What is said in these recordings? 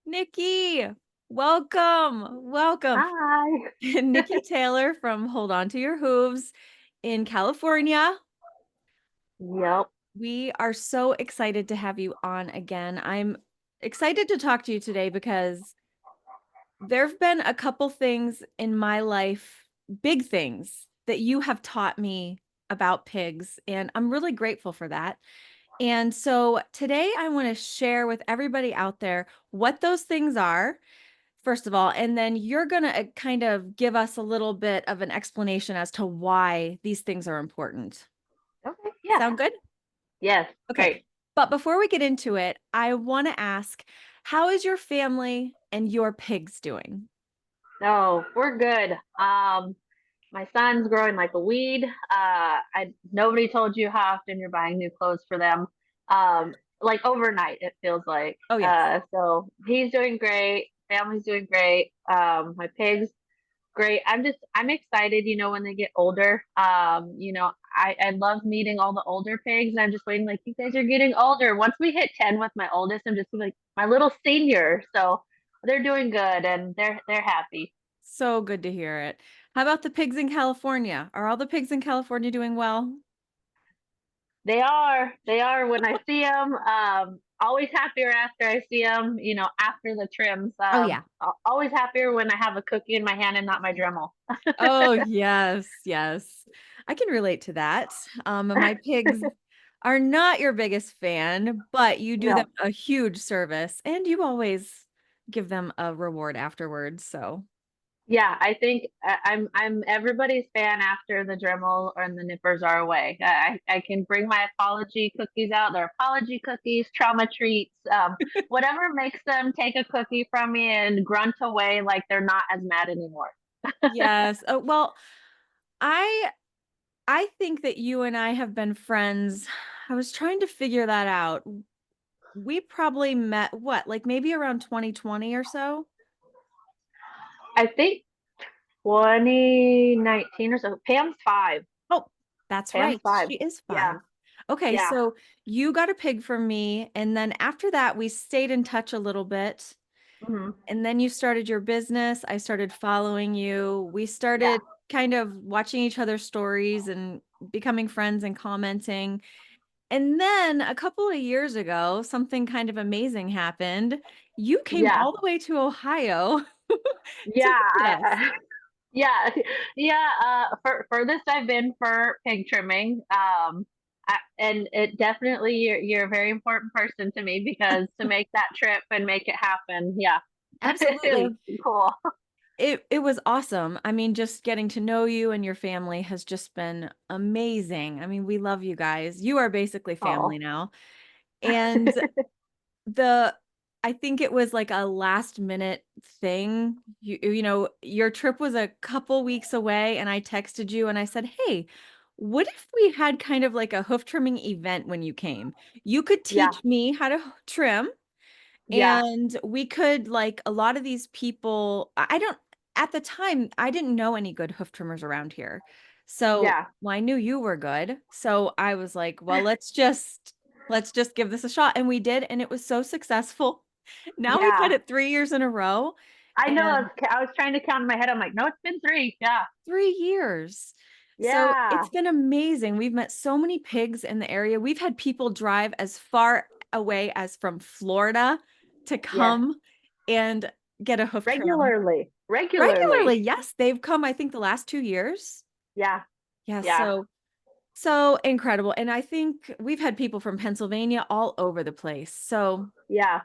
Nikki, welcome. Hi. Nicki Taylor from Hold Onto Your Hooves in California. Yep. We are so excited to have you on again. I'm excited to talk to you today because there have been a couple things in my life, big things that you have taught me about pigs, and I'm really grateful for that. And so today I want to share with everybody out there what those things are first of all, and then you're going to kind of give us a little bit of an explanation as to why these things are important. Okay. Yeah. Sound good? Yes. Okay. Great. But before we get into it, I want to ask, how is your family and your pigs doing? No, we're good. My son's growing like a weed. I nobody told you how often you're buying new clothes for them. Like overnight, it feels like. Oh, yes. So he's doing great. Family's doing great. My pigs great. I'm excited, when they get older. I love meeting all the older pigs, and I'm just waiting, like, you guys are getting older. Once we hit 10 with my oldest, I'm just like my little senior. So they're doing good and they're happy. So good to hear it. How about the pigs in California? Are all the pigs in California doing well? They are when I see them. Always happier after I see them, after the trims. Oh, yeah. Always happier when I have a cookie in my hand and not my Dremel. Oh, yes, yes. I can relate to that. My pigs are not your biggest fan, but you do them No. a huge service and you always give them a reward afterwards. So, Yeah, I think I'm everybody's fan after the Dremel and the nippers are away. I can bring my apology cookies out. They're apology cookies, trauma treats, whatever makes them take a cookie from me and grunt away like they're not as mad anymore. yes. Well, I I think that you and I have been friends. I was trying to figure that out. We probably met what, like maybe around 2020 or so? I think 2019 or so. Pam's 5. Oh, that's Pam's right. 5. She is Yeah, 5. Okay, yeah. so you got a pig from me, and then after that, we stayed in touch a little bit. Hmm. And then you started your business. I started following you. We Yeah, started kind of watching each other's stories and becoming friends and commenting. And then a couple of years ago, something kind of amazing happened. You came yeah, all the way to Ohio yeah. to visit us. Yeah, yeah. Furthest I've been for pig trimming. And it definitely you're a very important person to me because to make that trip and make it happen, yeah, it was Absolutely. cool. It was awesome. I mean, just getting to know you and your family has just been amazing. I mean, we love you guys. You are basically family Oh, now. And the I think it was like a last minute thing. Your trip was a couple weeks away and I texted you and I said, "Hey, what if we had kind of like a hoof trimming event when you came? You could yeah, teach me how to trim yeah, and we could like a lot of these people, I don't at the time I didn't know any good hoof trimmers around here. So, yeah, well, I knew you were good. So I was like, well, let's just give this a shot. And we did, and it was so successful. Now we've had yeah. it 3 years in a row I know. and I was trying to count in my head. I'm like, no, it's been 3. Yeah, 3 years. So yeah, it's been amazing. We've met so many pigs in the area. We've had people drive as far away as from Florida to yes. come and get a hoof trim. Regularly, Regularly, regularly. yes, they've come, I think, the last 2 years. Yeah, Yes, yeah. so incredible, and I think we've had people from Pennsylvania all over the place, so Yeah,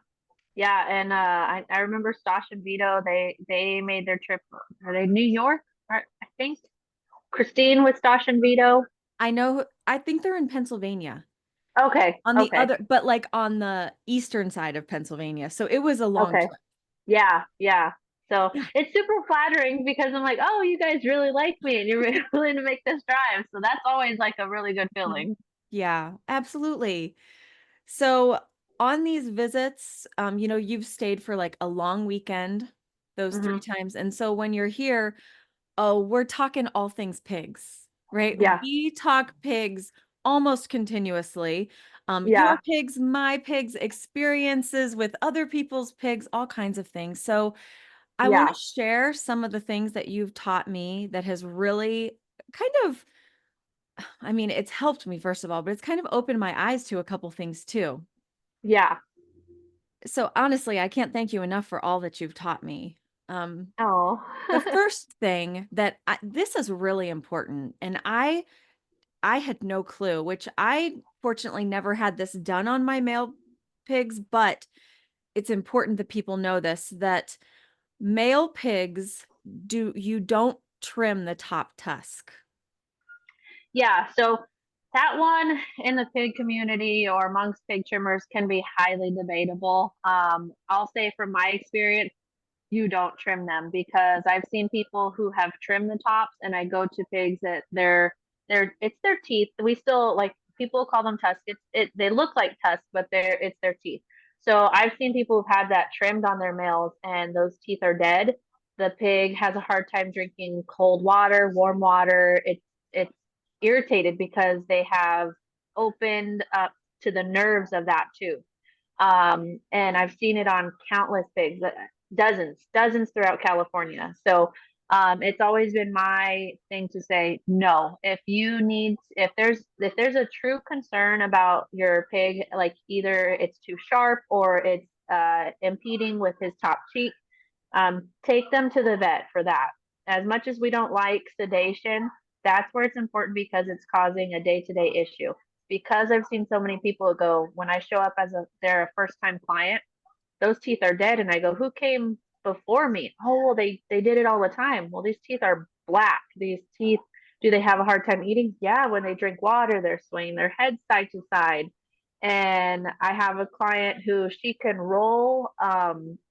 yeah, and I remember Stosh and Vito. They made their trip. Are they New York? Or, I think Christine with Stosh and Vito. I think they're in Pennsylvania, Okay, on the okay, other but, like, on the eastern side of Pennsylvania, so it was a long okay. trip. Yeah, yeah. So Yeah, it's super flattering because I'm like, oh, you guys really like me and you're willing to make this drive. So that's always like a really good mhm. feeling. Yeah, absolutely. So, on these visits, you've stayed for, like, a long weekend, those 3 Hmm. times, and so when you're here, oh, we're talking all things pigs, right? Yeah, We talk pigs almost continuously. Yeah. Your pigs, my pigs, experiences with other people's pigs, all kinds of things. So I want to Yeah. share some of the things that you've taught me that has really kind of, I mean, it's helped me, first of all, but it's kind of opened my eyes to a couple things too. Yeah. So honestly, I can't thank you enough for all that you've taught me. Um, Oh. the first thing that this is really important, and I had no clue, which I fortunately never had this done on my male pigs, but it's important that people know this, that male pigs you don't trim the top tusk. Yeah, so that one in the pig community or amongst pig trimmers can be highly debatable. I'll say from my experience, you don't trim them because I've seen people who have trimmed the tops, and I go to pigs that they're it's their teeth. We still like people call them tusks. They look like tusks, but it's their teeth. So I've seen people who've had that trimmed on their males, and those teeth are dead. The pig has a hard time drinking cold water, warm water. It's irritated because they have opened up to the nerves of that too. And I've seen it on countless pigs, dozens throughout California. So it's always been my thing to say no. If there's a true concern about your pig, like either it's too sharp or it's impeding with his top cheek, take them to the vet for that. As much as we don't like sedation, that's where it's important because it's causing a day-to-day issue. Because I've seen so many people go, when I show up as they're a first time client, those teeth are dead, and I go, who came before me? Oh, well, they did it all the time. Well, these teeth are black. These teeth, do they have a hard time eating? Yeah, when they drink water, they're swaying their head side to side. And I have a client who she can roll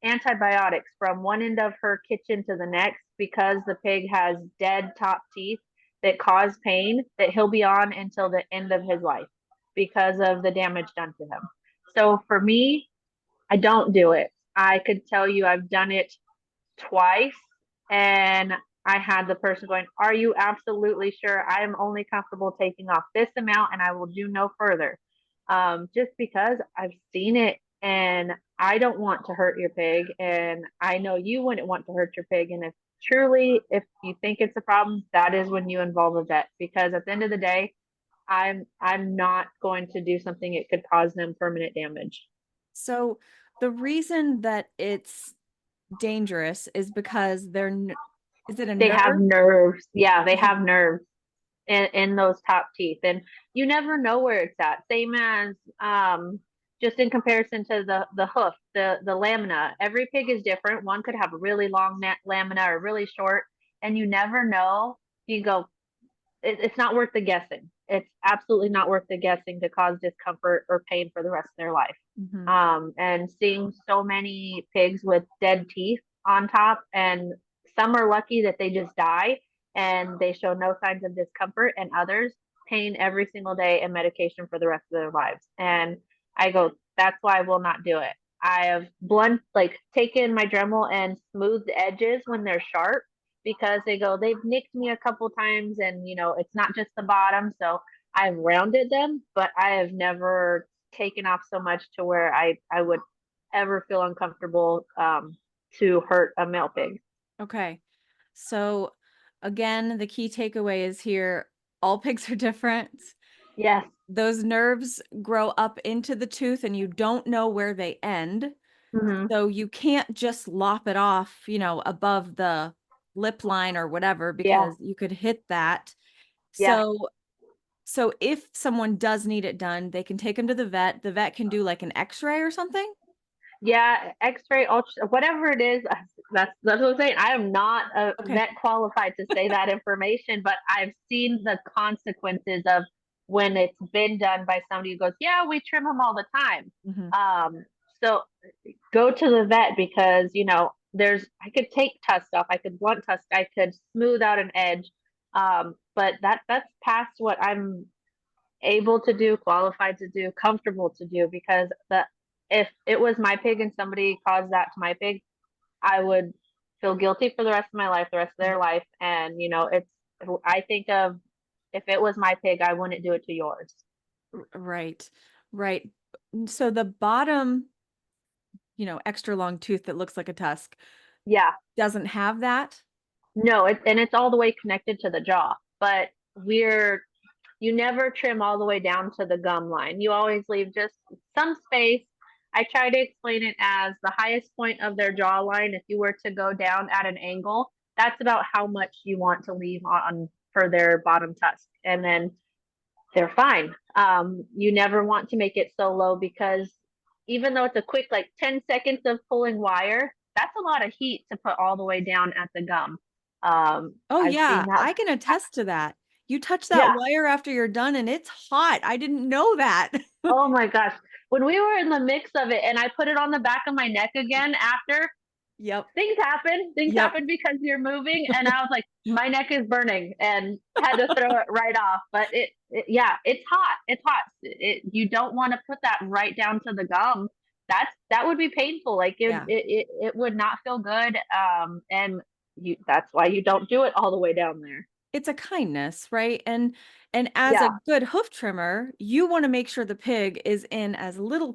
antibiotics from one end of her kitchen to the next because the pig has dead top teeth that cause pain that he'll be on until the end of his life because of the damage done to him. So for me, I don't do it. I could tell you I've done it twice, and I had the person going, are you absolutely sure? I am only comfortable taking off this amount and I will do no further. Just because I've seen it, and I don't want to hurt your pig, and I know you wouldn't want to hurt your pig. And if you think it's a problem, that is when you involve a vet, because at the end of the day, I'm not going to do something it could cause them permanent damage. So the reason that it's dangerous is because is it a They have nerve? nerves. Yeah, they Is it have nerves in those top teeth. And you never know where it's at. Same as just in comparison to the hoof, the lamina. Every pig is different. One could have a really long lamina or really short, and you never know. You go, it's not worth the guessing. It's absolutely not worth the guessing to cause discomfort or pain for the rest of their life. Mhm. And seeing so many pigs with dead teeth on top, and some are lucky that they just die and they show no signs of discomfort, and others pain every single day and medication for the rest of their lives. And I go, that's why I will not do it. I have like taken my Dremel and smoothed the edges when they're sharp because they've nicked me a couple times, and it's not just the bottom. So I've rounded them, but I have never taken off so much to where I would ever feel uncomfortable to hurt a male pig. Okay. So again, the key takeaway is here, all pigs are different. Yes. Those nerves grow up into the tooth and you don't know where they end. Hmm. So you can't just lop it off, above the lip line or whatever, Yeah. because you could hit that. Yeah. So if someone does need it done, they can take them to the vet. The vet can do like an x-ray or something. Yeah, X-ray, ultra, whatever it is. That's what I'm saying. I am not a Okay. vet qualified to say that information, but I've seen the consequences of when it's been done by somebody who goes, "Yeah, we trim them all the time." Hmm. Um, so go to the vet because I could take tusk off, I could blunt tusk, I could smooth out an edge, but that's past what I'm able to do, qualified to do, comfortable to do, because the if it was my pig and somebody caused that to my pig, I would feel guilty for the rest of my life, the rest of their life. And it's I think of, if it was my pig, I wouldn't do it to yours. Right. Right. So the bottom, extra long tooth that looks like a tusk Yeah. doesn't have that. No, and it's all the way connected to the jaw. But we're you never trim all the way down to the gum line. You always leave just some space. I try to explain it as the highest point of their jawline. If you were to go down at an angle, that's about how much you want to leave on for their bottom tusk. And then they're fine. You never want to make it so low because even though it's a quick, like 10 seconds of pulling wire, that's a lot of heat to put all the way down at the gum. Oh I've yeah, seen that. I can attest to that. You touch that Yeah. wire after you're done and it's hot. I didn't know that. Oh my gosh. When we were in the mix of it and I put it on the back of my neck again after, Yep. things happen. Things Yep. happen because you're moving. And I was like, my neck is burning and had to throw it right off. But yeah, it's hot. It's hot. You don't want to put that right down to the gum. That would be painful. Like Yeah. it would not feel good. And that's why you don't do it all the way down there. It's a kindness, right? And as a Yeah. good hoof trimmer, you want to make sure the pig is in as little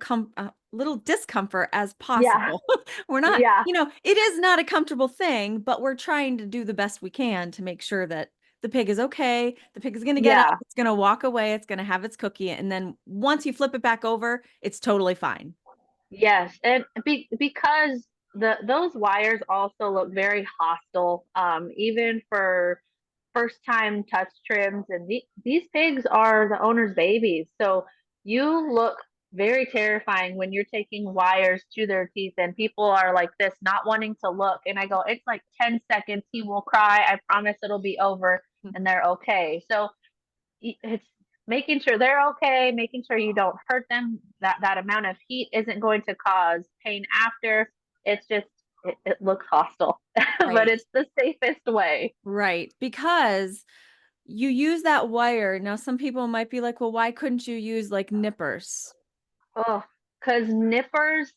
discomfort as Yeah. possible. We're not, Yeah. it is not a comfortable thing, but we're trying to do the best we can to make sure that the pig is okay. The pig is going to get up, Yeah. it's going to walk away, it's going to have its cookie, and then once you flip it back over, it's totally fine. Yes, and because those wires also look very hostile, even for first time touch trims, and these pigs are the owner's babies. So you look very terrifying when you're taking wires to their teeth, and people are like this, not wanting to look. And I go, it's like 10 seconds. He will cry. I promise it'll be over, and they're okay. So it's making sure they're okay, making sure you don't hurt them. That amount of heat isn't going to cause pain after. It's just it looks hostile, but Right. it's the safest way. Right. Because you use that wire. Now, some people might be like, well, why couldn't you use like nippers? Oh, because nippers,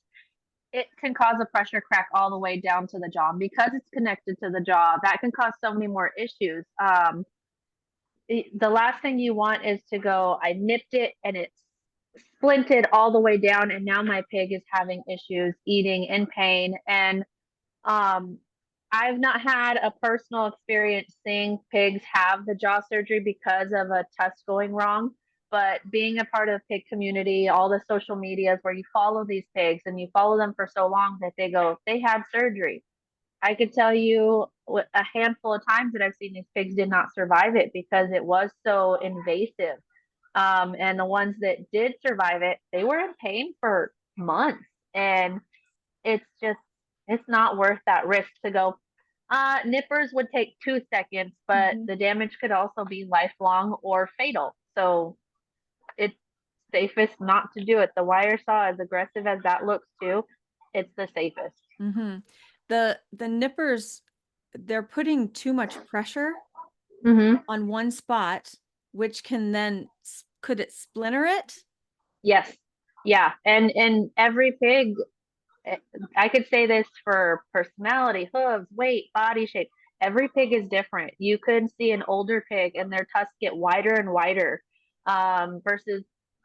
it can cause a pressure crack all the way down to the jaw. And because it's connected to the jaw, that can cause so many more issues. The last thing you want is to go, I nipped it and it's splinted all the way down, and now my pig is having issues eating in pain. And um, I've not had a personal experience seeing pigs have the jaw surgery because of a tusk going wrong. But being a part of the pig community, all the social medias where you follow these pigs and you follow them for so long that they go, they had surgery. I could tell you a handful of times that I've seen these pigs did not survive it because it was so invasive. And the ones that did survive it, they were in pain for months. And it's just, it's not worth that risk to go. Nippers would take 2 seconds, but Mhm. the damage could also be lifelong or fatal. So it's safest not to do it. The wire saw, as aggressive as that looks too, it's the safest. Mm-hmm. The nippers, they're putting too much pressure Mm-hmm. on one spot, which can then could it splinter it? Yes. Yeah. And every pig, eh, I could say this for personality, hooves, weight, body shape. Every pig is different. You could see an older pig and their tusks get wider and wider, versus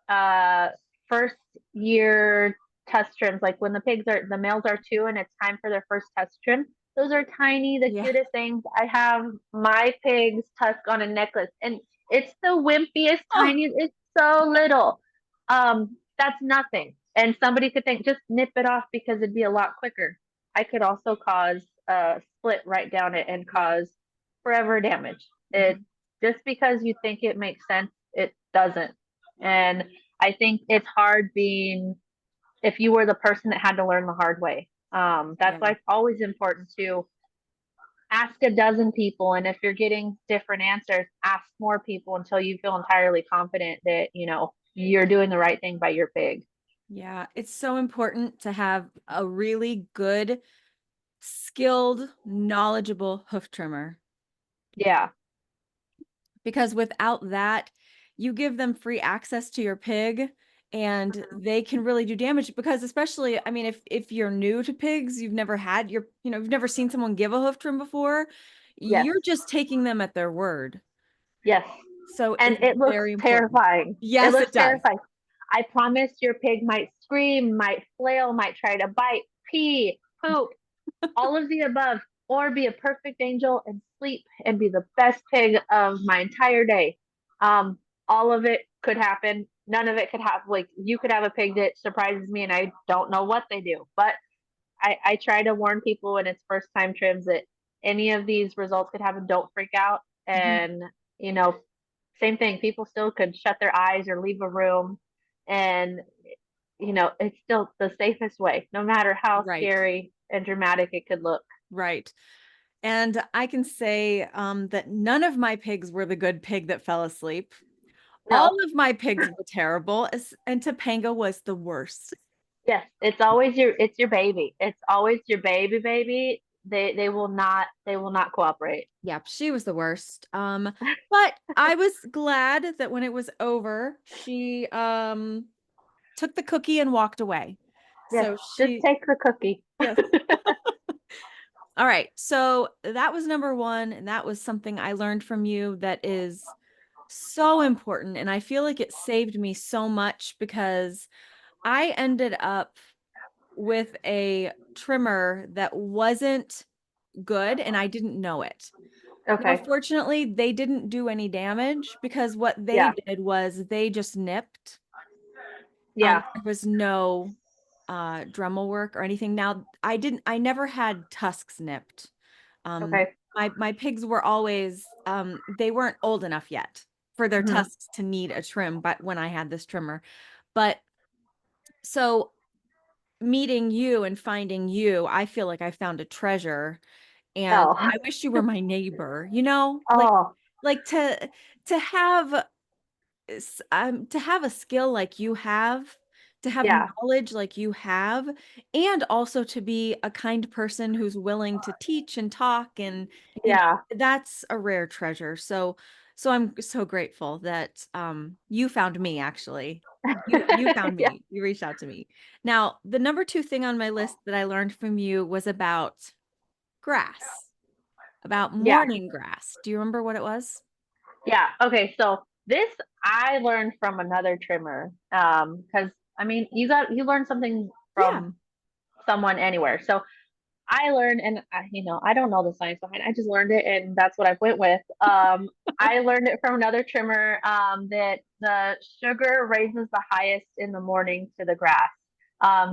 uh, first year tusk trims. Like when the males are 2 and it's time for their first tusk trim. Those are tiny, the Yeah. cutest things. I have my pig's tusk on a necklace, and it's the wimpiest, Oh, tiniest. It's so little. That's nothing. And somebody could think, just nip it off because it'd be a lot quicker. I could also cause a split right down it and yeah. cause forever damage. It Mhm. just because you think it makes sense, it doesn't. And I think it's hard being if you were the person that had to learn the hard way. That's Yeah. why it's always important to ask a dozen people, and if you're getting different answers, ask more people until you feel entirely confident that you're doing the right thing by your pig. Yeah. It's so important to have a really good, skilled, knowledgeable hoof trimmer Yeah. because without that, you give them free access to your pig and they can really do damage because especially, I mean, if you're new to pigs, you've never seen someone give a hoof trim before, Yes. you're just taking them at their word. Yes. So And it's it looks very important. terrifying. It Yes, looks it does. terrifying. I promise your pig might scream, might flail, might try to bite, pee, poop, all of the above, or be a perfect angel and sleep and be the best pig of my entire day. All of it could happen. None of it could have, like, you could have a pig that surprises me and I don't know what they do. But I try to warn people when it's first time trims that any of these results could happen. Don't freak out. Mhm. And, you know, same thing. People still could shut their eyes or leave a room. And, it's still the safest way, no matter how Right, scary and dramatic it could look. right. And I can say that none of my pigs were the good pig that fell asleep. All No, of my pigs were terrible, and Topanga was the worst. yes, it's your baby. It's always your baby. They will not cooperate. Yep, she was the worst. But I was glad that when it was over, she took the cookie and walked away. Yes, So just she, take the cookie. yes. All right. So that was number one, and that was something I learned from you that is so important. And I feel like it saved me so much because I ended up with a trimmer that wasn't good and I didn't know it. Now, Okay. fortunately, they didn't do any damage because what they Yeah. did was they just nipped. Yeah. There was no Dremel work or anything. Now, I never had tusks nipped. Okay. My pigs were always they weren't old enough yet for their Hmm. tusks to need a trim, but when I had this trimmer. But so meeting you and finding you, I feel like I found a treasure and Oh. I wish you were my neighbor, you know? Oh. Like to have to have a skill like you have, to have Yeah. knowledge like you have, and also to be a kind person who's willing to teach and talk and Yeah. that's a rare treasure. So I'm so grateful that you found me actually. You found Yeah. me. You reached out to me. Now, the number two thing on my list that I learned from you was about grass, about Yeah. morning grass. Do you remember what it was? Yeah. Okay. So this I learned from another trimmer. Because I mean, you learn something Yeah. from someone anywhere. So I learned, and I don't know the science behind it. I just learned it, and that's what I went with. I learned it from another trimmer that the sugar raises the highest in the morning to the grass.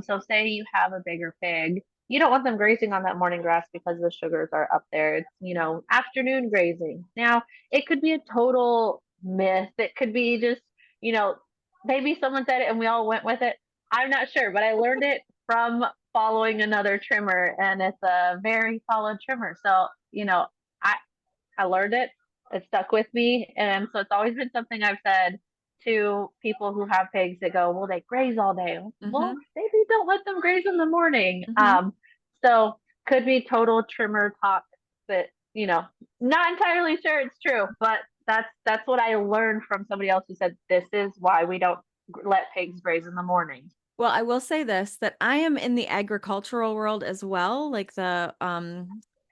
So say you have a bigger pig, you don't want them grazing on that morning grass because the sugars are up there. It's afternoon grazing. Now it could be a total myth. It could be just you know maybe someone said it and we all went with it. I'm not sure, but I learned it from following another trimmer and it's a very solid trimmer. So, I I learned it. It stuck with me. And so it's always been something I've said to people who have pigs that go, well, they graze all day. Well, Mm-hmm. maybe don't let them graze in the morning. Mm-hmm. So could be total trimmer talk that, not entirely sure it's true, but that's what I learned from somebody else who said this is why we don't let pigs graze in the morning. Well, I will say this, that I am in the agricultural world as well, like the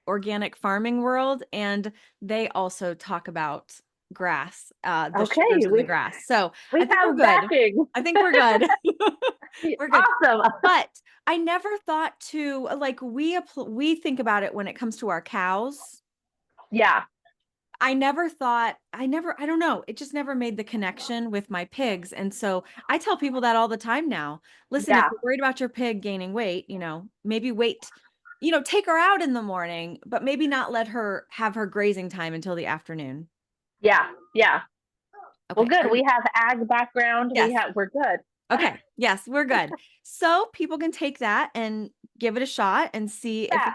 organic farming world, and they also talk about grass, the sugars Okay, in the we grass. So I we think we're have good. backing. I think we're good. We're good. Awesome. But I never thought to like we think about it when it comes to our cows. Yeah, I don't know. It just never made the connection with my pigs. And so I tell people that all the time now. Listen, if yeah, you're worried about your pig gaining weight, maybe wait, take her out in the morning, but maybe not let her have her grazing time until the afternoon. yeah, yeah. Well, Okay. good. We have ag background. Yes. We're good. Okay. Yes, we're good. So people can take that and give it a shot and see if it Yeah.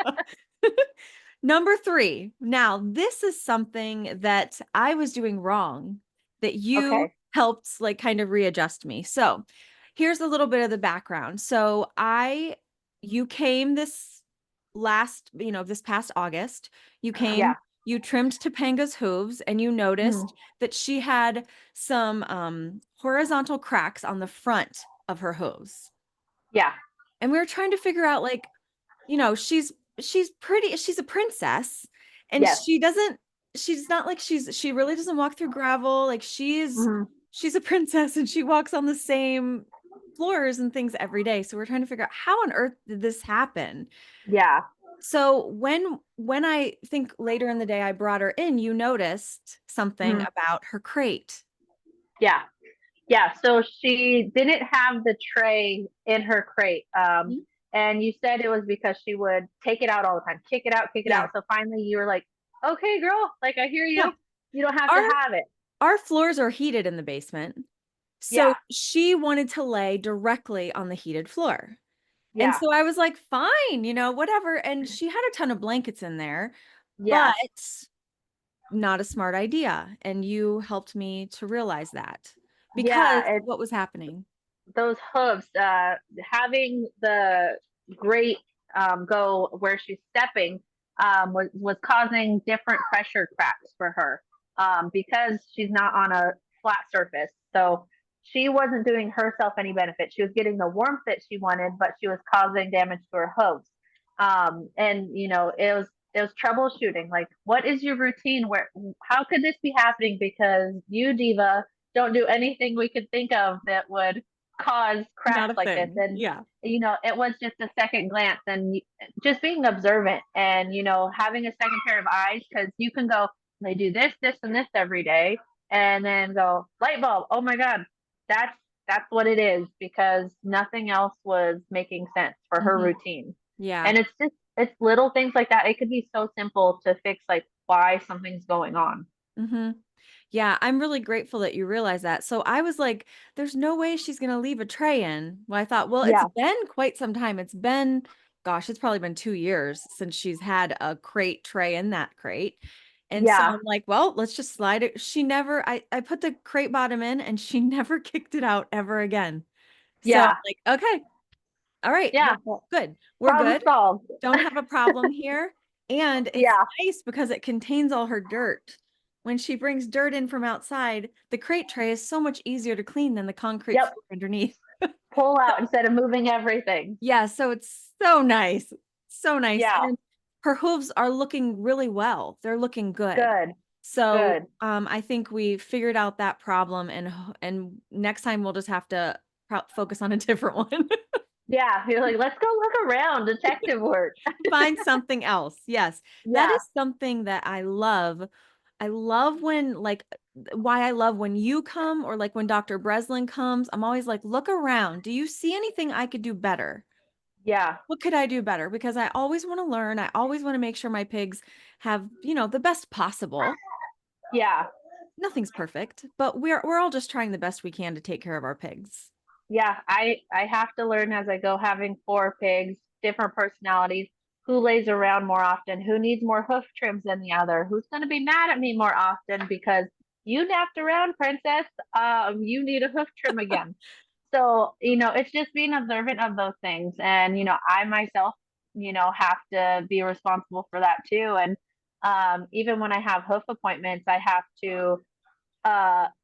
helps. Number three. Now, this is something that I was doing wrong that you Okay. helped like kind of readjust me. So, here's a little bit of the background. So, you came this past August, you came, Yeah. you trimmed Topanga's hooves and you Mhm. noticed that she had some horizontal cracks on the front of her hooves. Yeah. And we were trying to figure out like she's pretty, she's a princess and Yes. she's not like she really doesn't walk through gravel, like Mhm. she's a princess and she walks on the same floors and things every day. So we're trying to figure out how on earth did this happen? Yeah. So when I think later in the day I brought her in, you noticed something Mhm. about her crate. Yeah. Yeah, so she didn't have the tray in her crate. Mhm. And you said it was because she would take it out all the time, kick it out, kick it Yeah. out. So finally you were like, okay, girl, like I hear Yeah. you. You don't have to Our have it. our floors are heated in the basement. So Yeah, she wanted to lay directly on the heated floor. And yeah, so I was like, fine, whatever. And she had a ton of blankets in there, but yeah. not a smart idea. And you helped me to realize that because Yeah, what was happening? those hooves, having the grate go where she's stepping was causing different pressure cracks for her because she's not on a flat surface. So she wasn't doing herself any benefit. She was getting the warmth that she wanted, but she was causing damage to her hooves. And it was troubleshooting. Like, what is your routine? How could this be happening? Because you, Diva, don't do anything we could think of that would cause Not cracks a like this. thing. And Yeah. it was just a second glance and just being observant and having a second pair of eyes, because you can go, they do this and this every day, and then go light bulb. Oh my god, that's what it is, because nothing else was making sense for her Hmm. routine. Yeah. And it's little things like that. It could be so simple to fix, like why something's going on. Hmm. Yeah, I'm really grateful that you realize that. So I was like, there's no way she's going to leave a tray in. Well, I thought, well, it's Yeah, been quite some time. It's been, gosh, it's probably been 2 years since she's had a crate tray in that crate. And so yeah, I'm like, well, let's just slide it. She never, I put the crate bottom in and she never kicked it out ever again. So I'm yeah, like, okay, all right, yeah. good. We're Problem good. solved. Don't have a problem here. And it's Yeah. nice because it contains all her dirt. When she brings dirt in from outside, the crate tray is so much easier to clean than the concrete Yep. floor underneath. Pull out instead of moving everything. Yeah, so it's so nice. So nice. Yeah. And her hooves are looking really well. They're looking good. Good. So Good. I think we figured out that problem and next time we'll just have to focus on a different one. Yeah. You're like, let's go look around. Detective work. Find something else. Yes. That Yeah. is something that I love. I love when why I love when you come or like when Dr. Breslin comes, I'm always like, look around. Do you see anything I could do better? Yeah. What could I do better? Because I always want to learn. I always want to make sure my pigs have, the best possible. Yeah. Nothing's perfect, but we're all just trying the best we can to take care of our pigs. Yeah. I have to learn as I go, having four pigs, different personalities, who lays around more often, who needs more hoof trims than the other, who's going to be mad at me more often because you napped around, princess. You need a hoof trim again. So, it's just being observant of those things. And, I myself, have to be responsible for that too. And even when I have hoof appointments, I have to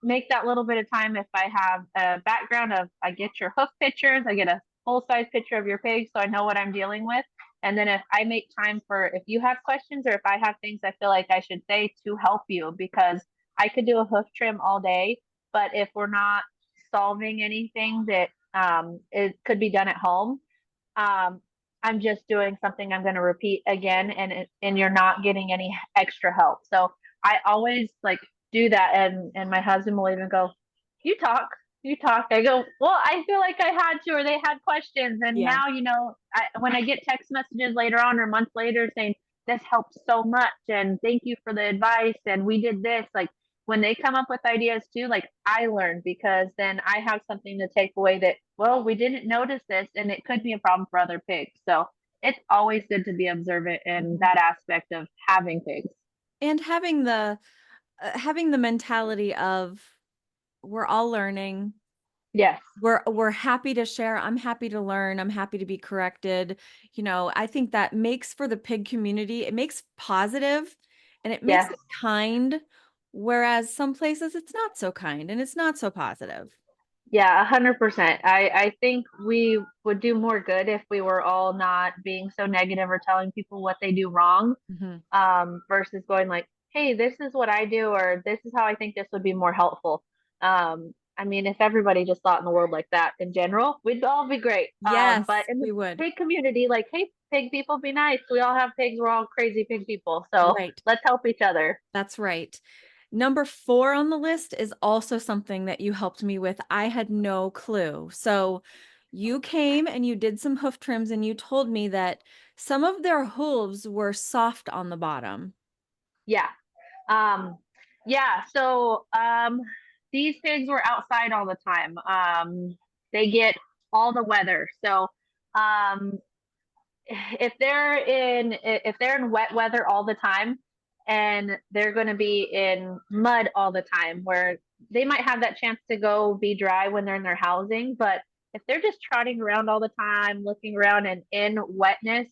make that little bit of time. If I have a background of, I get your hoof pictures, I get a full size picture of your pig so I know what I'm dealing with. And then if I make time for, if you have questions or if I have things I feel like I should say to help you, because I could do a hoof trim all day, but if we're not solving anything that it could be done at home, um, I'm just doing something I'm going to repeat again, and you're not getting any extra help. So I always like do that, and my husband will even go, "You talk, you talk." I go, "Well, I feel like I had to, or they had questions, and Yeah. now when I get text messages later on or months later saying this helped so much, and thank you for the advice, and we did this, like." When they come up with ideas too, like I learn, because then I have something to take away that, well, we didn't notice this and it could be a problem for other pigs. So it's always good to be observant in Mhm. that aspect of having pigs. And having the mentality of we're all learning. Yes. We're happy to share. I'm happy to learn. I'm happy to be corrected. I think that makes for the pig community. It makes positive and it makes Yes. it kind, whereas some places it's not so kind and it's not so positive. Yeah, 100%. I think we would do more good if we were all not being so negative or telling people what they do wrong, Mhm. versus going like, hey, this is what I do, or this is how I think this would be more helpful. I mean, if everybody just thought in the world like that in general, we'd all be great. But Yes, in the we would. pig community, like, hey, pig people, be nice. We all have pigs. We're all crazy pig people. So Right. let's help each other. That's right. Number 4 on the list is also something that you helped me with. I had no clue. So you came and you did some hoof trims and you told me that some of their hooves were soft on the bottom. Yeah. Um, yeah. These pigs were outside all the time. They get all the weather. So, um, if they're in wet weather all the time and they're going to be in mud all the time where they might have that chance to go be dry when they're in their housing, but if they're just trotting around all the time looking around and in wetness,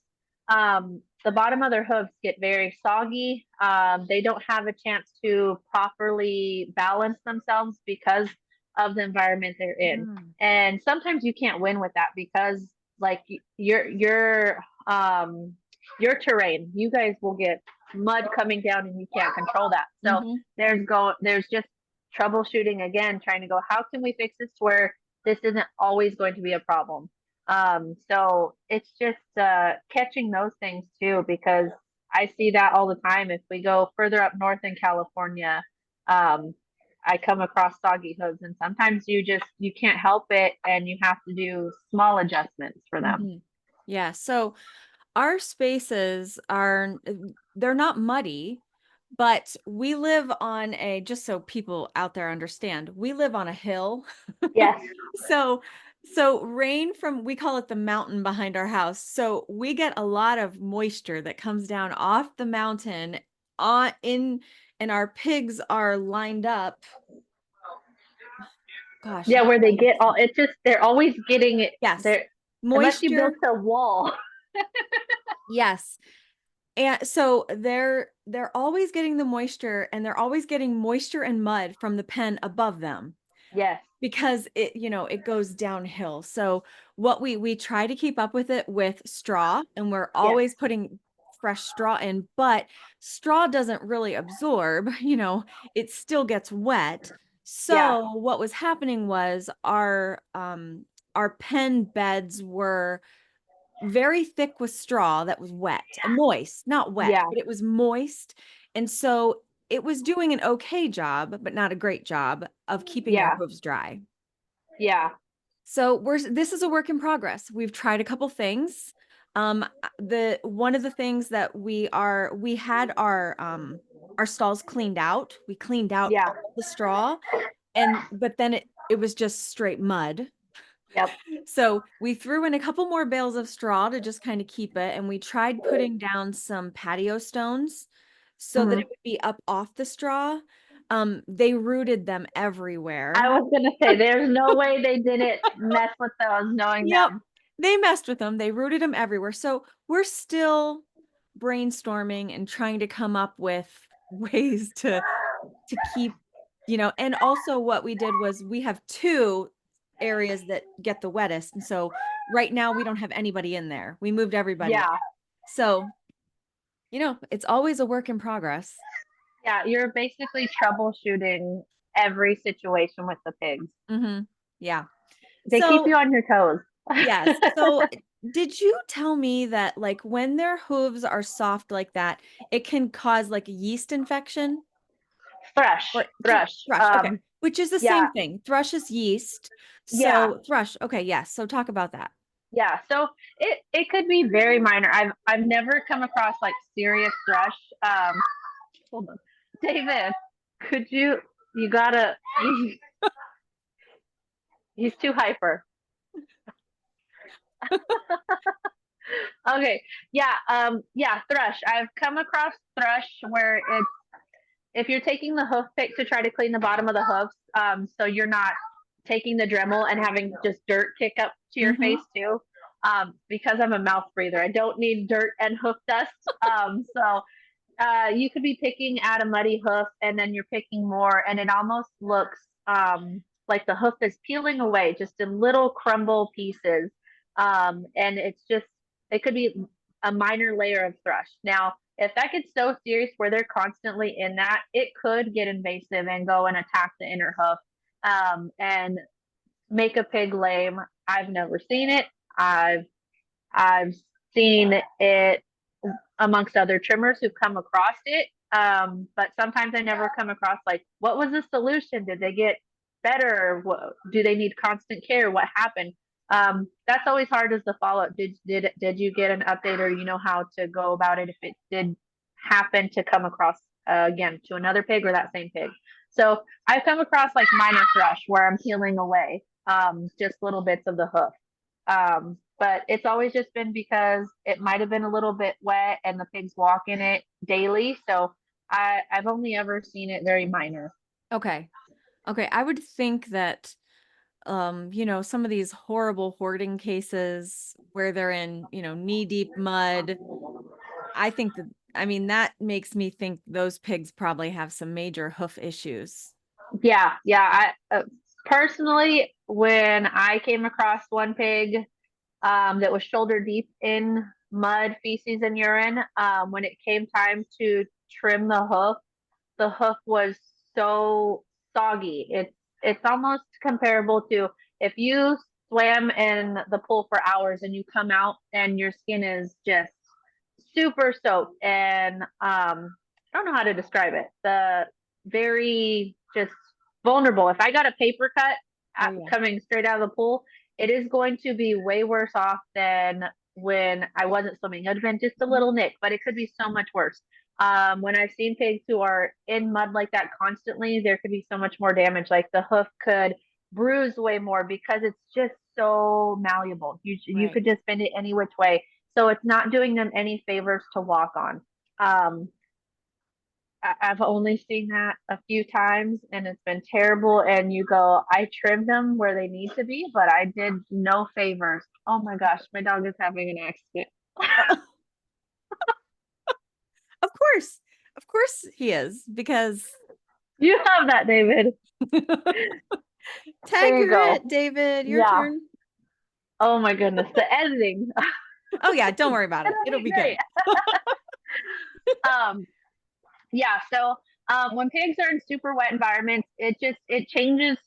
the bottom of their hooves get very soggy. They don't have a chance to properly balance themselves because of the environment they're in, Mm. and sometimes you can't win with that because like um your terrain, you guys will get mud coming down and you can't control that. So Hmm. there's just troubleshooting again, trying to go, how can we fix this where this isn't always going to be a problem. So it's just catching those things too, because I see that all the time. If we go further up north in California, um I come across soggy hooves, and sometimes you can't help it and you have to do small adjustments for them. Hmm. Yeah. So our spaces are, they're not muddy, but we live on a, just so people out there understand, we live on a hill. Yes. So, so rain from, we call it the mountain behind our house. So we get a lot of moisture that comes down off the mountain on in, and our pigs are lined up. Gosh, Yeah, where they like, get all, it's just they're always getting it yes, there unless you built moisture. a wall. Yes. And so they're always getting the moisture and they're always getting moisture and mud from the pen above them Yes. because it, it goes downhill. So what we try to keep up with it with straw, and we're Yes. always putting fresh straw in, but straw doesn't really absorb, it still gets wet. Yeah. So what was happening was our pen beds were very thick with straw that was wet and moist, not wet, Yeah. but it was moist. And so it was doing an okay job, but not a great job of keeping their Yeah. hooves dry. Yeah. So this is a work in progress. We've tried a couple things. The one of the things that we had our stalls cleaned out. We cleaned out Yeah. all the straw, and but then it was just straight mud. Yep. So we threw in a couple more bales of straw to just kind of keep it, and we tried putting down some patio stones so that Hmm. it would be up off the straw. They rooted them I everywhere. was gonna say there's no way they didn't mess with those knowing Yep, them. they messed with them. They rooted them everywhere. So we're still brainstorming and trying to come up with ways to keep, and also what we did was we have two areas that get the wettest. And so right now we don't have anybody in there. We moved everybody Yeah. out. So, it's always a work in progress. Yeah. You're basically troubleshooting every situation with the pigs. Hmm. Yeah. They keep So, you on your toes. yes. So, did you tell me that like when their hooves are soft like that, it can cause like a yeast infection? Thrush. Or Thrush. thrush, okay, which is the Yeah. same thing. Thrush is yeast. Yeah. So thrush, okay, yes. So talk about that. Yeah, so it could be very minor. I've never come across like serious thrush. Hold on, David, could you gotta he's too hyper. Okay, yeah, yeah, thrush. I've come across thrush where it's if you're taking the hoof pick to try to clean the bottom of the hoofs, so you're not taking the Dremel and having just dirt kick up to your face Hmm. too. Because I'm a mouth breather, I don't need dirt and hoof dust. You could be picking at a muddy hoof and then you're picking more, and it almost looks like the hoof is peeling away just in little crumble pieces. And it could be a minor layer of thrush. Now, if that gets so serious where they're constantly in that, it could get invasive and go and attack the inner hoof. and make a pig lame. I've never seen it. I've I've seen it amongst other trimmers who've come across it. But sometimes I never come across like what was the solution? Did they get better? What, do they need constant care? What happened? That's always hard as the follow up. Did you get an update, or you know how to go about it if it did happen to come across again to another pig or that same pig? So I've come across like minor thrush where I'm peeling away just little bits of the hoof. But it's always just been because it might have been a little bit wet and the pigs walk in it daily. So I've only ever seen it very minor. Okay. Okay. I would think that some of these horrible hoarding cases where they're in, knee deep mud, I think that, I mean, that makes me think those pigs probably have some major hoof issues. Yeah, yeah. Personally, when I came across one pig that was shoulder deep in mud, feces, and urine, when it came time to trim the hoof was so soggy. It's almost comparable to if you swam in the pool for hours and you come out and your skin is just super soaked and I don't know how to describe it. The very just vulnerable. If I got a paper cut Oh yeah. coming straight out of the pool, it is going to be way worse off than when I wasn't swimming. It would have been just a little nick, but it could be so much worse. When I've seen pigs who are in mud like that constantly, there could be so much more damage. Like the hoof could bruise way more because it's just so malleable. You Right. could just bend it any which way. So it's not doing them any favors to walk on. Um, I've only seen that a few times and it's been terrible. And you go, I trimmed them where they need to be, but I did no favors. Oh my gosh, my dog is having an accident. Oh, of course. Of course he is, because You have that, David. tag There you you're go. it, David. Your Yeah. turn. Oh my goodness. The editing. Oh yeah, don't worry about it. It'll It'll be be great. good. Um, yeah, so when pigs are in super wet environments, it changes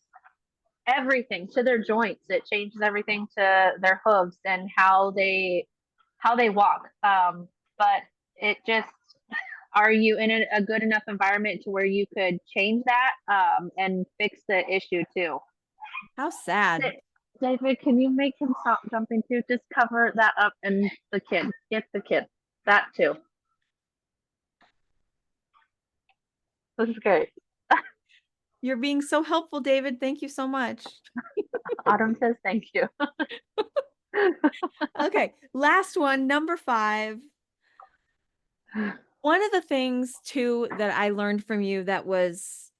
everything to their joints. It changes everything to their hooves and how they walk. But it just are you in a good enough environment to where you could change that and fix the issue too? How sad. David, can you make him stop jumping too? Just cover that up and the kid. Get the kid. That too. This is great. You're being so helpful, David. Thank you so much. Autumn says thank you. Okay, last one, number 5. One of the things too that I learned from you that was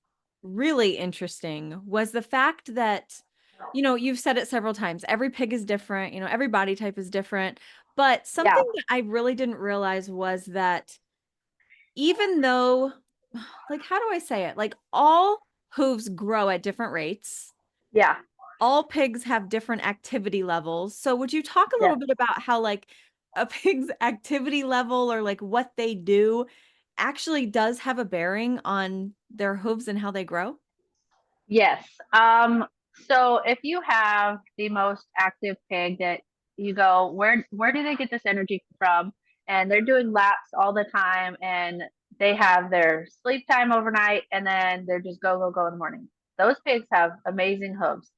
really interesting was the fact that, you've said it several times, every pig is different, every body type is different. But Yeah, something that I really didn't realize was that even though, like, how do I say it? Like, all hooves grow at different rates. yeah, All pigs have different activity levels. So would you talk a yeah. little bit about how like a pig's activity level or like what they do actually does have a bearing on their hooves and how they grow? Yes. So if you have the most active pig that you go, where do they get this energy from? And they're doing laps all the time and they have their sleep time overnight and then they're just go, go, go in the morning. Those pigs have amazing hooves.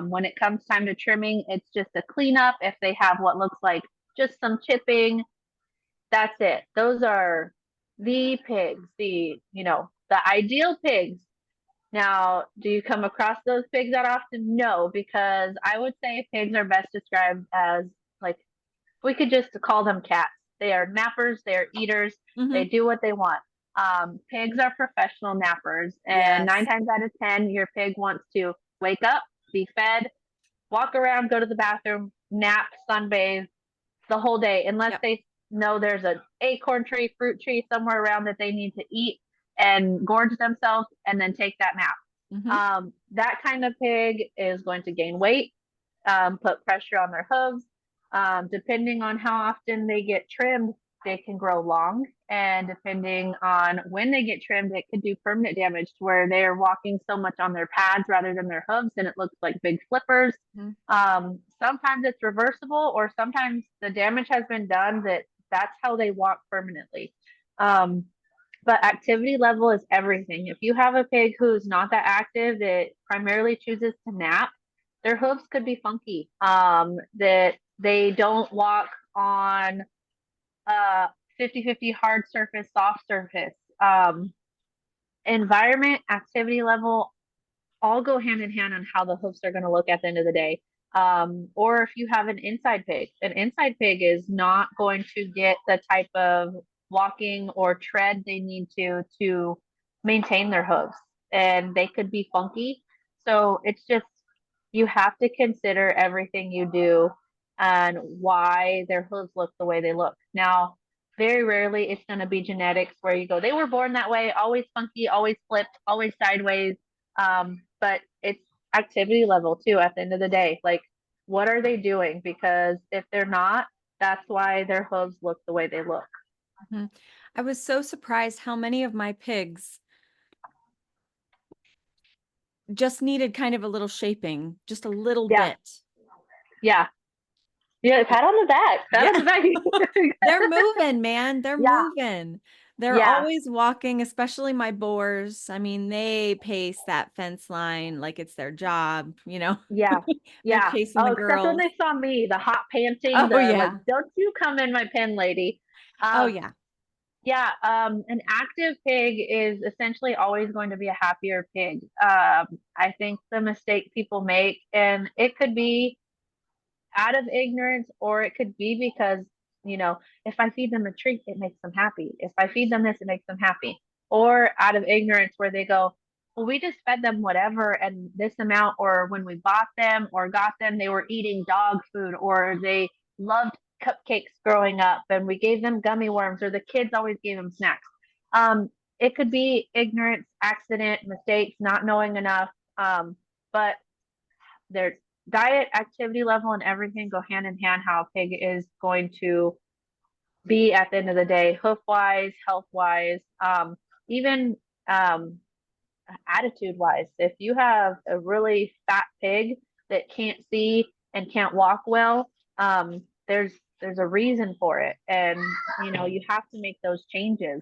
When it comes time to trimming, it's just a cleanup. If they have what looks like just some chipping, that's it. Those are the pigs, the ideal pigs. Now, do you come across those pigs that often? No, because I would say pigs are best described as like we could just call them cats. They are nappers, they are eaters, they Mm-hmm. do what they want. Pigs are professional nappers, and nine Yes. times out of 10, your pig wants to wake up, be fed, walk around, go to the bathroom, nap, sunbathe the whole day, unless Yep. they know there's an acorn tree, fruit tree somewhere around that they need to eat and gorge themselves and then take that nap. Mm-hmm. That kind of pig is going to gain weight, put pressure on their hooves. Depending on how often they get trimmed, they can grow long And depending on when they get trimmed, it could do permanent damage to where they are walking so much on their pads rather than their hooves, and it looks like big flippers. Mhm. Sometimes it's reversible, or sometimes the damage has been done that that's how they walk permanently. Um, but activity level is everything. If you have a pig who's not that active, that primarily chooses to nap, their hooves could be funky. That they don't walk on uh 50-50 hard surface, soft surface. Environment, activity level, all go hand in hand on how the hoofs are going to look at the end of the day. Or if you have an inside pig is not going to get the type of walking or tread they need to maintain their hooves, and they could be funky. So it's just you have to consider everything you do and why their hooves look the way they look. Now, very rarely it's going to be genetics where you go, they were born that way, always funky, always flipped, always sideways. But it's activity level too at the end of the day. Like, what are they doing? Because if they're not, that's why their hooves look the way they look. Mhm. I was so surprised how many of my pigs just needed kind of a little shaping, just a little Yeah, bit. yeah, yeah. Pat on the back. Pat on Yeah. the back. They're moving, man. They're Yeah, moving. They're yeah, always walking, especially my boars. I mean, they pace that fence line like it's their job, you know. yeah, They're yeah. chasing the Oh, except when girls. they saw me, the hot panting, Oh the like, yeah. don't you come in my pen, lady. Oh Um, yeah. yeah, an active pig is essentially always going to be a happier pig. I think the mistake people make, and it could be out of ignorance, or it could be because, you know, if I feed them a treat, it makes them happy. If I feed them this, it makes them happy. Or out of ignorance, where they go, well, we just fed them whatever and this amount, or when we bought them or got them, they were eating dog food, or they loved cupcakes growing up and we gave them gummy worms, or the kids always gave them snacks. It could be ignorance, accident, mistakes, not knowing enough. But their diet, activity level, and everything go hand in hand how a pig is going to be at the end of the day, hoof wise, health wise, even um, attitude wise. If you have a really fat pig that can't see and can't walk well, there's a reason for it, and you know you have to make those changes.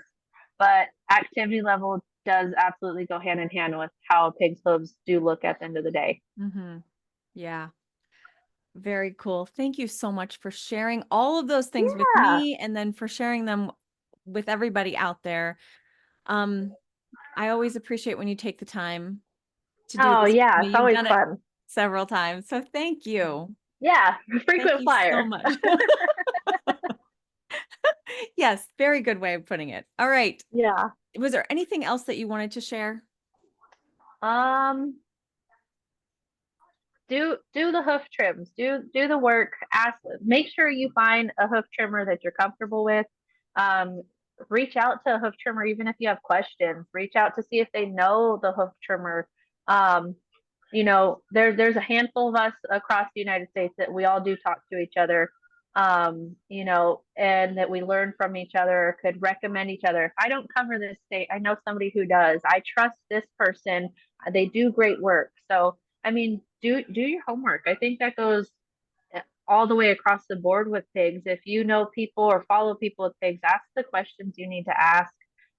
But activity level does absolutely go hand in hand with how a pig's hooves do look at the end of the day. Hmm. Yeah. Very cool. Thank you so much for sharing all of those things with Yeah. me and then for sharing them with everybody out there. Um, I always appreciate when you take the time to do Oh this with yeah, me. it's You've always done it fun. several times. So thank you. Yeah, Thank frequent you so flyer. much. Yes, very good way of putting it. All right. Yeah. Was there anything else that you wanted to share? Um, do the hoof trims. Do the work. Ask. Make sure you find a hoof trimmer that you're comfortable with. Um, Reach out to a hoof trimmer even if you have questions. Reach out to see if they know the hoof trimmer. Um, you know, there's a handful of us across the United States that we all do talk to each other. You know, and that we learn from each other, could recommend each other. If I don't cover this state, I know somebody who does. I trust this person. They do great work. So, I mean, do your homework. I think that goes all the way across the board with pigs. If you know people or follow people with pigs, ask the questions you need to ask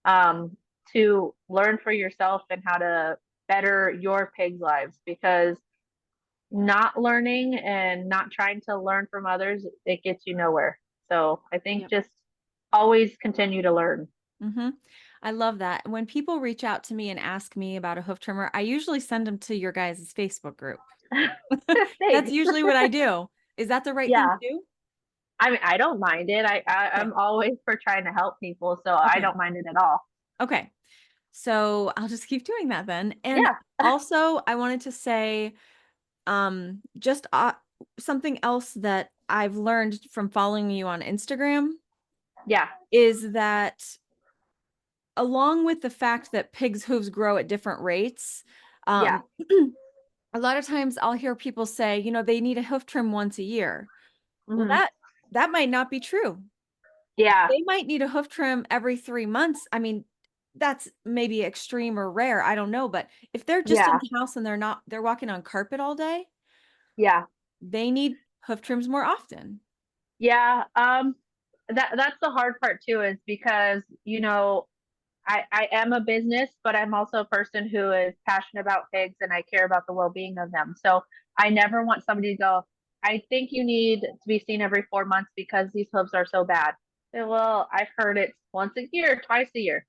um, to learn for yourself and how to better your pig's lives, because not learning and not trying to learn from others, it gets you nowhere. So I think Yep. just always continue to learn. Hmm. I love that. When people reach out to me and ask me about a hoof trimmer, I usually send them to your guys' Facebook group. That's Thanks. usually what I do. Is that the right thing to Yeah. do? I mean, I don't mind it. Okay. I'm always for trying to help people, so I Okay. don't mind it at all. Okay. So I'll just keep doing that then. And Yeah. also, I wanted to say just something else that I've learned from following you on Instagram Yeah. is that along with the fact that pigs' hooves grow at different rates, Yeah. um, a lot of times I'll hear people say, you know, they need a hoof trim once a year. Well, Hmm. that might not be true. Yeah, They might need a hoof trim every 3 months. I mean, that's maybe extreme or rare. I don't know. But if they're just in yeah, the house and they're walking on carpet all day, yeah, they need hoof trims more often. yeah. That's the hard part too, is because, I am a business, but I'm also a person who is passionate about pigs and I care about the well-being of them. So I never want somebody to go, I think you need to be seen every 4 months because these hooves are so bad. Well, I've heard it once a year, twice a year.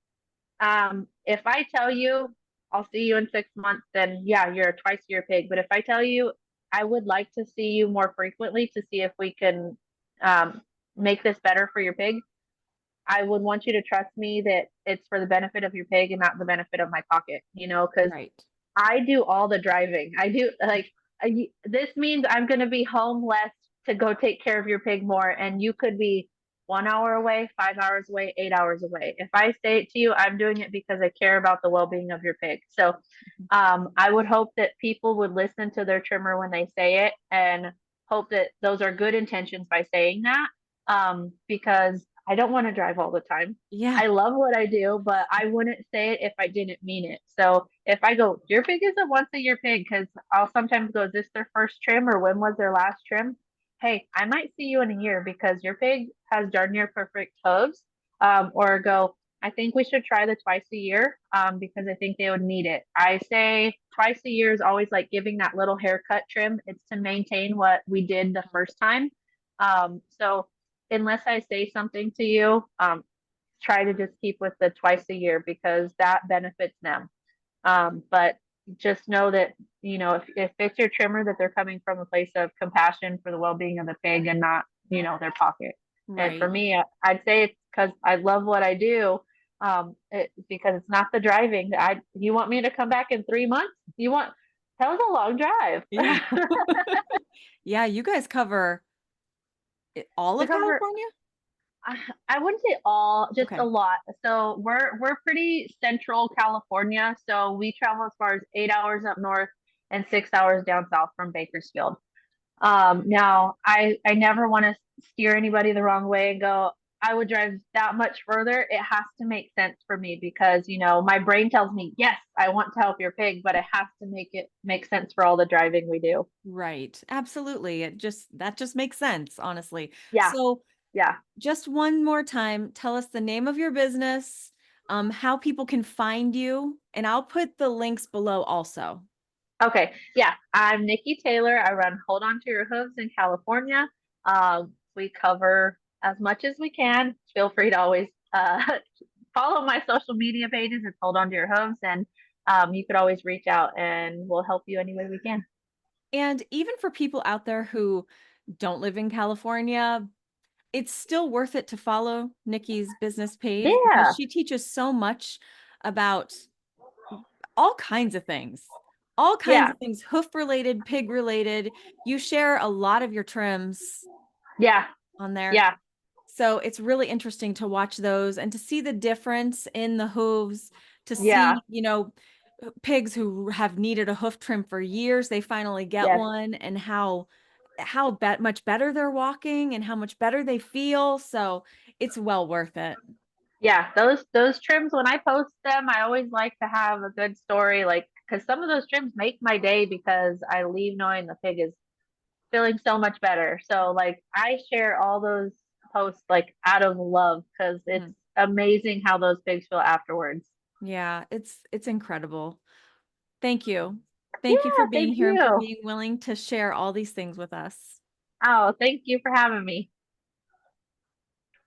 If I tell you I'll see you in 6 months, then yeah, you're a twice a year pig. But if I tell you I would like to see you more frequently to see if we can um, make this better for your pig, I would want you to trust me that it's for the benefit of your pig and not the benefit of my pocket, because Right. I do all the driving. I do like this means I'm going to be home less to go take care of your pig more, and you could be 1 hour away, 5 hours away, 8 hours away. If I say it to you, I'm doing it because I care about the well-being of your pig. So, I would hope that people would listen to their trimmer when they say it, and hope that those are good intentions by saying that, because I don't want to drive all the time. Yeah. I love what I do, but I wouldn't say it if I didn't mean it. So if I go, your pig is a once a year pig, because I'll sometimes go, is this their first trim or when was their last trim? Hey, I might see you in a year because your pig has darn near perfect hooves. Or go, I think we should try the twice a year, because I think they would need it. I say twice a year is always like giving that little haircut trim. It's to maintain what we did the first time. So unless I say something to you, try to just keep with the twice a year because that benefits them. But just know that, if it's your trimmer, that they're coming from a place of compassion for the well-being of the pig and not, their pocket. And for Right. me, I'd say it's because I love what I do. Because it's not the driving. You want me to come back in 3 months? That was a long drive. Yeah. Yeah, you guys cover all We of cover California? I wouldn't say all, just a Okay. lot. So we're pretty central California. So we travel as far as 8 hours up north and 6 hours down south from Bakersfield. Now I never want to steer anybody the wrong way and go, I would drive that much further. It has to make sense for me because, my brain tells me, yes, I want to help your pig, but it has to make it make sense for all the driving we do. Right. Absolutely. That just makes sense, honestly. Yeah, So, yeah. just one more time, tell us the name of your business, how people can find you, and I'll put the links below also. Okay, yeah, I'm Nicki Taylor. I run Hold Onto Your Hooves in California. We cover as much as we can. Feel free to always follow my social media pages. It's Hold Onto Your Hooves, and you could always reach out, and we'll help you any way we can. And even for people out there who don't live in California, it's still worth it to follow Nikki's business page because Yeah, she teaches so much about all kinds of things. All kinds yeah, of things, hoof related, pig related. You share a lot of your trims yeah, on there. yeah, So it's really interesting to watch those and to see the difference in the hooves, to yeah, see, pigs who have needed a hoof trim for years, they finally get yes. one, and how much better they're walking and how much better they feel. So it's well worth it. Yeah, those trims when I post them, I always like to have a good story, like because some of those trims make my day because I leave knowing the pig is feeling so much better. So like I share all those posts like out of love because it's Mhm. amazing how those pigs feel afterwards. Yeah, it's incredible. Thank you. Thank you for Yeah, being thank here and for you. being willing to share all these things with us. Oh, thank you for having me.